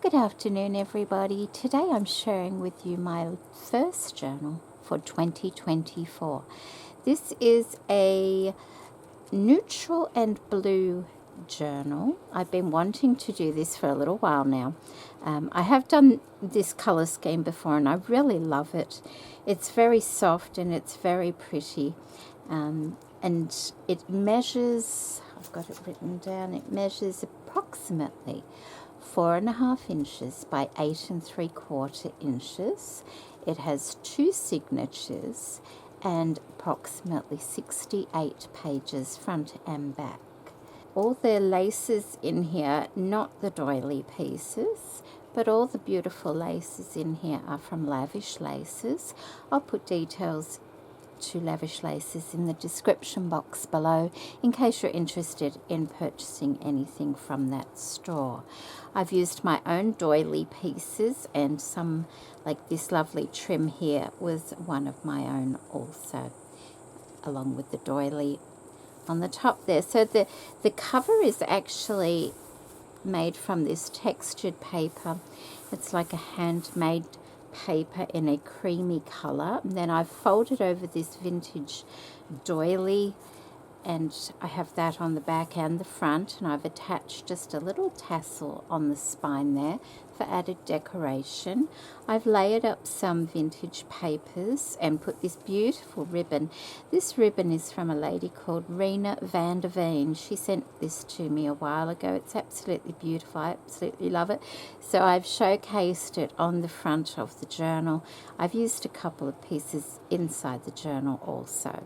Good afternoon, everybody. Today I'm sharing with you my first journal for 2024. This is a neutral and blue journal. I've been wanting to do this for a little while now. I have done this color scheme before and I really love it. It's very soft and it's very pretty. And it measures, I've got it written down, it measures approximately 4.5 inches by 8 3/4 inches. It has 2 signatures and approximately 68 pages front and back. All the laces in here, not the doily pieces, but all the beautiful laces in here are from Lavish Laces. I'll put details to Lavish Laces in the description box below in case you're interested in purchasing anything from that store. I've used my own doily pieces, and some, like this lovely trim here, was one of my own also, along with the doily on the top there. So the cover is actually made from this textured paper. It's like a handmade paper in a creamy color, and then I've folded over this vintage doily, and I have that on the back and the front, and I've attached just a little tassel on the spine there for added decoration. I've layered up some vintage papers and put this beautiful ribbon. This ribbon is from a lady called Rena van der Veen. She sent this to me a while ago. It's absolutely beautiful. I absolutely love it. So I've showcased it on the front of the journal. I've used a couple of pieces inside the journal also.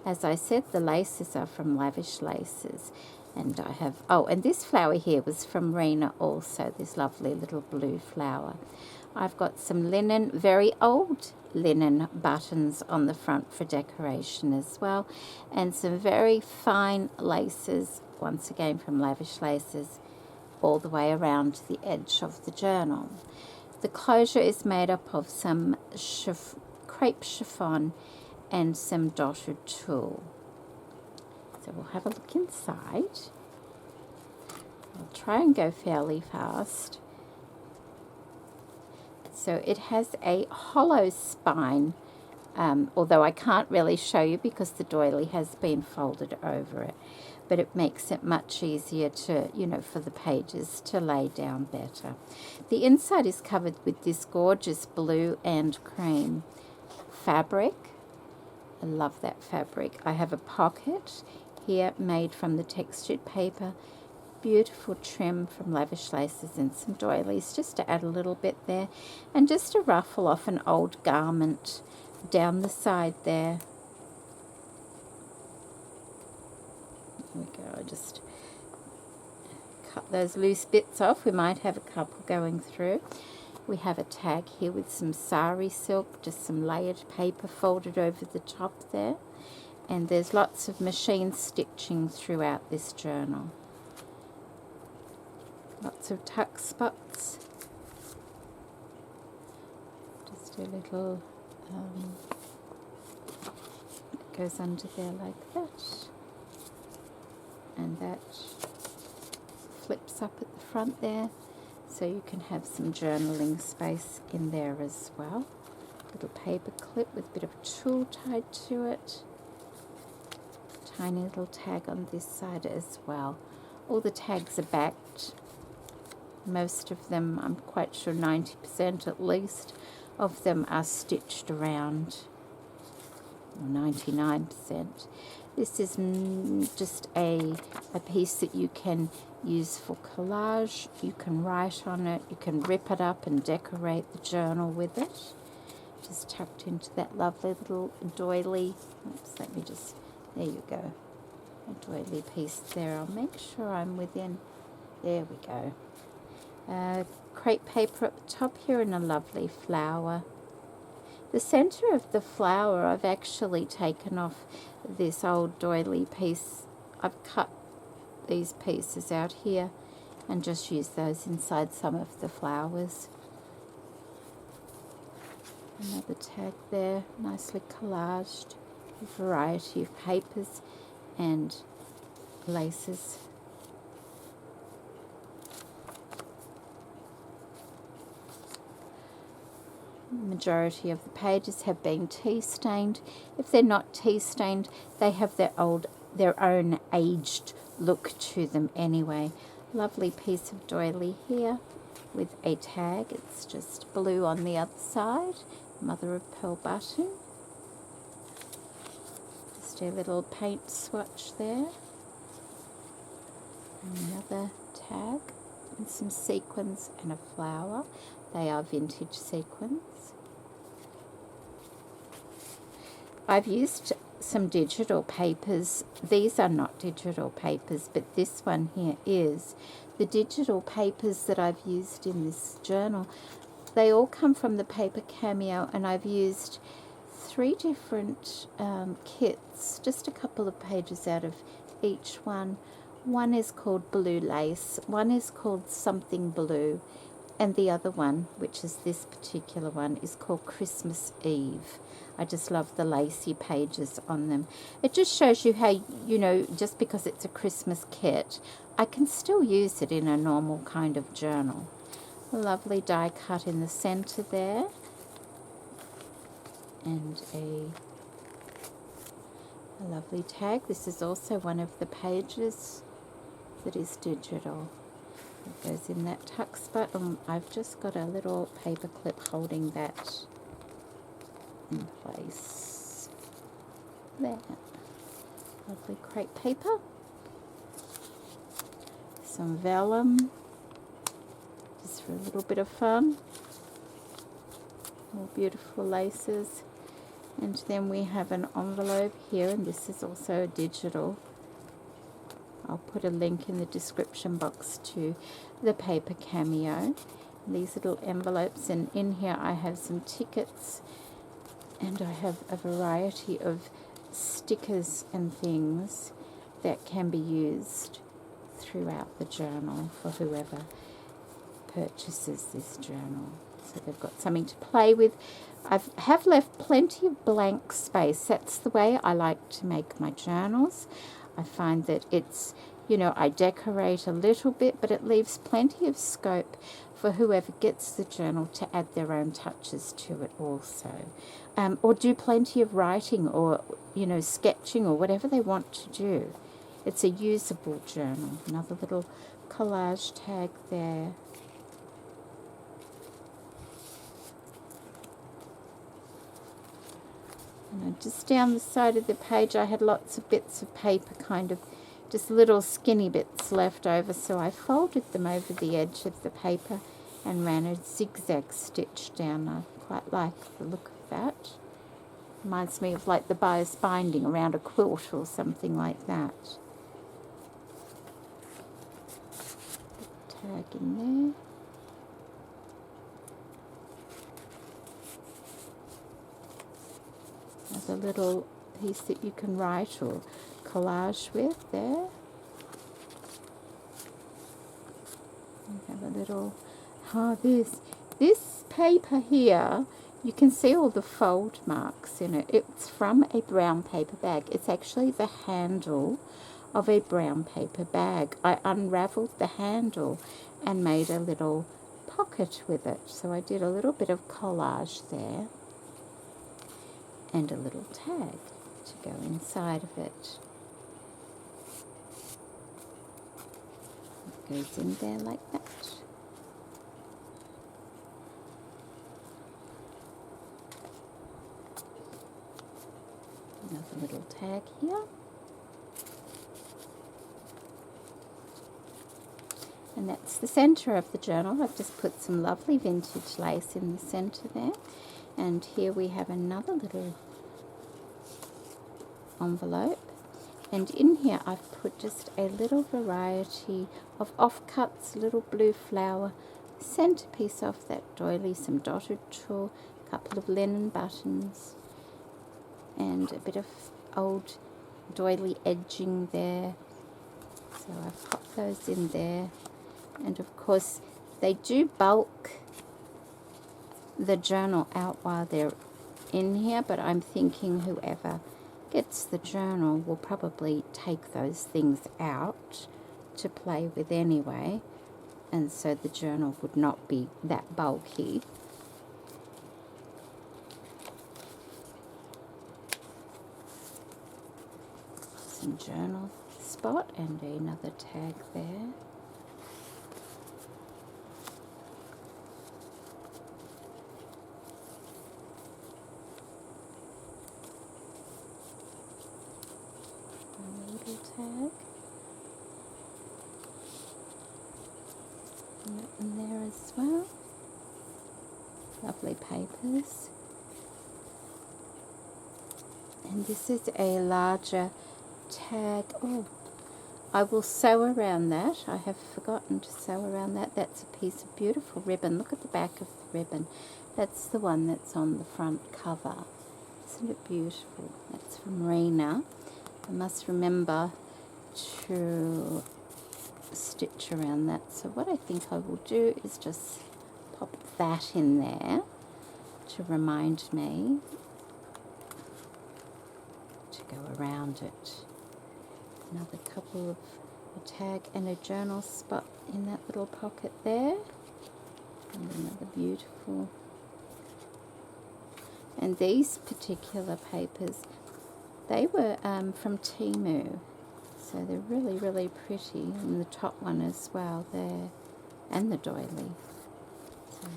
As I said, the laces are from Lavish Laces. And I have, and this flower here was from Rena also, this lovely little blue flower. I've got some linen, very old linen buttons on the front for decoration as well, and some very fine laces, once again from Lavish Laces, all the way around the edge of the journal. The closure is made up of some crepe chiffon and some dotted tulle. So we'll have a look inside. I'll try and go fairly fast. So it has a hollow spine, although I can't really show you because the doily has been folded over it. But it makes it much easier to, for the pages to lay down better. The inside is covered with this gorgeous blue and cream fabric. I love that fabric. I have a pocket here made from the textured paper, beautiful trim from Lavish Laces and some doilies just to add a little bit there, and just to ruffle off an old garment down the side there. There we go. I just cut those loose bits off. We might have a couple going through. We have a tag here with some sari silk, just some layered paper folded over the top there. And there's lots of machine stitching throughout this journal. Lots of tuck spots. Just a little, it goes under there like that. And that flips up at the front there. So you can have some journaling space in there as well. Little paper clip with a bit of tulle tied to it. Tiny little tag on this side as well. All the tags are backed. Most of them, I'm quite sure 90% at least of them are stitched around, or 99%. This is just a piece that you can use for collage. You can write on it. You can rip it up and decorate the journal with it. Just tucked into that lovely little doily. Oops, let me just... There you go, a doily piece there. I'll make sure I'm within. There we go. Crepe paper at the top here and a lovely flower. The center of the flower, I've actually taken off this old doily piece. I've cut these pieces out here and just used those inside some of the flowers. Another tag there, nicely collaged. A variety of papers and laces. Majority of the pages have been tea stained. If they're not tea stained, they have their own aged look to them anyway. Lovely piece of doily here with a tag. It's just blue on the other side. Mother of pearl button. Just a little paint swatch there. Another tag and some sequins and a flower. They are vintage sequins. I've used some digital papers. These are not digital papers, but this one here is. The digital papers that I've used in this journal, they all come from the paper Cameo, and I've used 3 different kits, just a couple of pages out of each one. One is called Blue Lace, one is called Something Blue, and the other one, which is this particular one, is called Christmas Eve. I just love the lacy pages on them. It just shows you how, you know, just because it's a Christmas kit, I can still use it in a normal kind of journal. A lovely die cut in the center there, and a lovely tag. This is also one of the pages that is digital. It goes in that tuck spot, and I've just got a little paper clip holding that in place there. Lovely crepe paper, some vellum, just for a little bit of fun. More beautiful laces, and then we have an envelope here, and this is also digital. I'll put a link in the description box to the paper Cameo. These little envelopes, and in here I have some tickets, and I have a variety of stickers and things that can be used throughout the journal for whoever purchases this journal. So they've got something to play with. I have left plenty of blank space. That's the way I like to make my journals. I find that it's, you know, I decorate a little bit, but it leaves plenty of scope for whoever gets the journal to add their own touches to it also. Or do plenty of writing, or, you know, sketching, or whatever they want to do. It's a usable journal. Another little collage tag there. And just down the side of the page I had lots of bits of paper, kind of just little skinny bits left over, so I folded them over the edge of the paper and ran a zigzag stitch down. I quite like the look of that. Reminds me of like the bias binding around a quilt or something like that. Tag in there. There's a little piece that you can write or collage with there. We have a little, this paper here, you can see all the fold marks in it. It's from a brown paper bag. It's actually the handle of a brown paper bag. I unraveled the handle and made a little pocket with it. So I did a little bit of collage there, and a little tag to go inside of it. It goes in there like that. Another little tag here. And that's the center of the journal. I've just put some lovely vintage lace in the center there. And here we have another little envelope. And in here I've put just a little variety of offcuts, little blue flower, centerpiece off that doily, some dotted tulle, a couple of linen buttons, and a bit of old doily edging there. So I've popped those in there. And of course they do bulk the journal out while they're in here, but I'm thinking whoever gets the journal will probably take those things out to play with anyway, and so the journal would not be that bulky. journal spot and another tag there. A little tag. And that in there as well. Lovely papers. And this is a larger tag. Oh, I will sew around that. I have forgotten to sew around that. That's a piece of beautiful ribbon. Look at the back of the ribbon. That's the one that's on the front cover. Isn't it beautiful? That's from Rena. I must remember to stitch around that. So what I think I will do is just pop that in there to remind me to go around it. Another couple of a tag and a journal spot in that little pocket there. And another beautiful. And these particular papers, they were from Temu. So they're really, really pretty. And the top one as well there. And the doily. So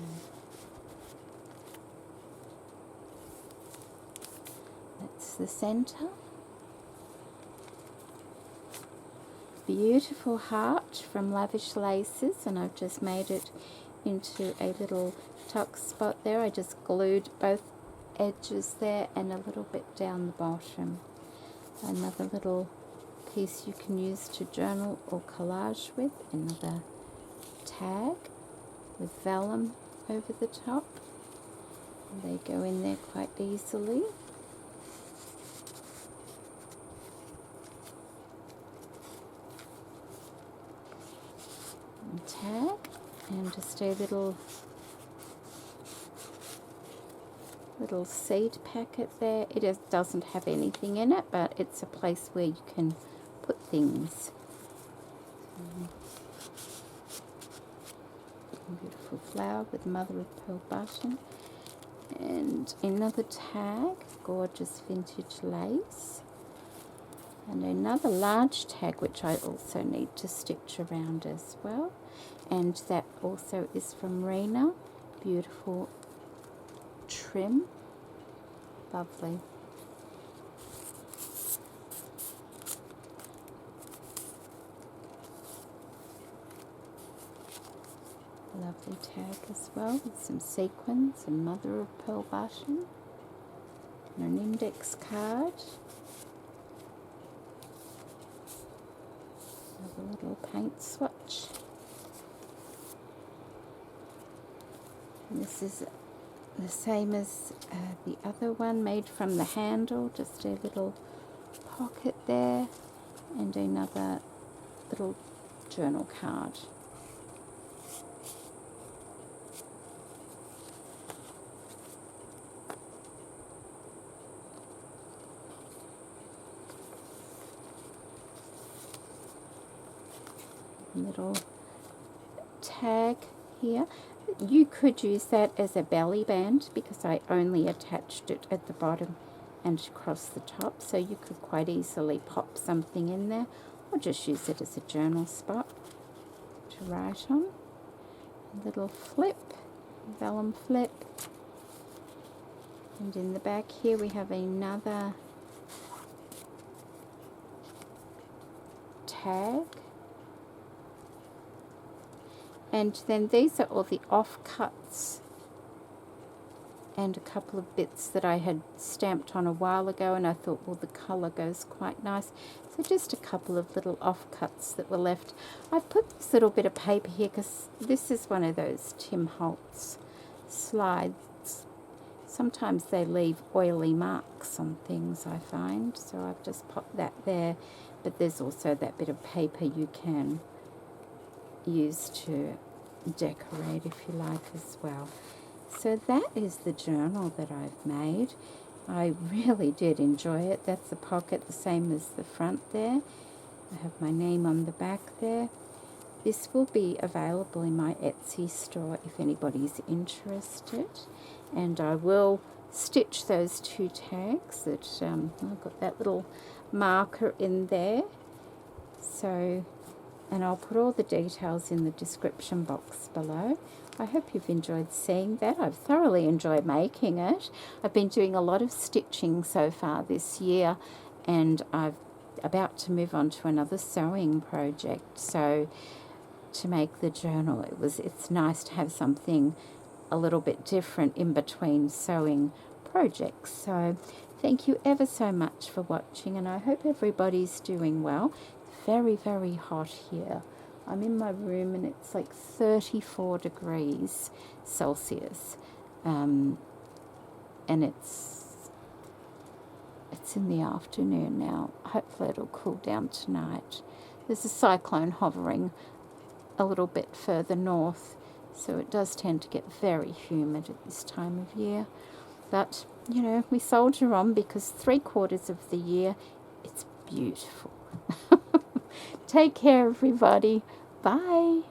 that's the center. Beautiful heart from Lavish Laces, and I've just made it into a little tuck spot there. I just glued both edges there and a little bit down the bottom. Another little piece you can use to journal or collage with. Another tag with vellum over the top. And they go in there quite easily. And tag, and just a little seed packet there. It doesn't have anything in it, but it's a place where you can put things. Beautiful flower with mother of pearl button. And another tag, gorgeous vintage lace. And another large tag, which I also need to stitch around as well. And that also is from Rena. Beautiful trim. Lovely. Lovely tag as well with some sequins and mother of pearl button. And an index card. Another little paint swatch. And this is the same as the other one, made from the handle, just a little pocket there, and another little journal card. Little tag here. You could use that as a belly band because I only attached it at the bottom and across the top, so you could quite easily pop something in there, or just use it as a journal spot to write on. A little flip, vellum flip, and in the back here we have another tag. And then these are all the offcuts and a couple of bits that I had stamped on a while ago, and I thought, well, the colour goes quite nice. So just a couple of little offcuts that were left. I've put this little bit of paper here because this is one of those Tim Holtz slides. Sometimes they leave oily marks on things, I find, so I've just popped that there. But there's also that bit of paper you can use to decorate if you like as well. So that is the journal that I've made. I really did enjoy it. That's the pocket, the same as the front there. I have my name on the back there. this will be available in my Etsy store if anybody's interested, and I will stitch those 2 tags that I've got that little marker in there. So, and I'll put all the details in the description box below. I hope you've enjoyed seeing that. I've thoroughly enjoyed making it. I've been doing a lot of stitching so far this year, and I'm about to move on to another sewing project. So to make the journal, it's nice to have something a little bit different in between sewing projects. So thank you ever so much for watching, and I hope everybody's doing well. Very, very hot here. I'm in my room and it's like 34 degrees Celsius, and it's in the afternoon now. Hopefully it'll cool down tonight. There's a cyclone hovering a little bit further north, so it does tend to get very humid at this time of year. But, you know, we soldier on, because 3/4 of the year it's beautiful. Take care, everybody. Bye.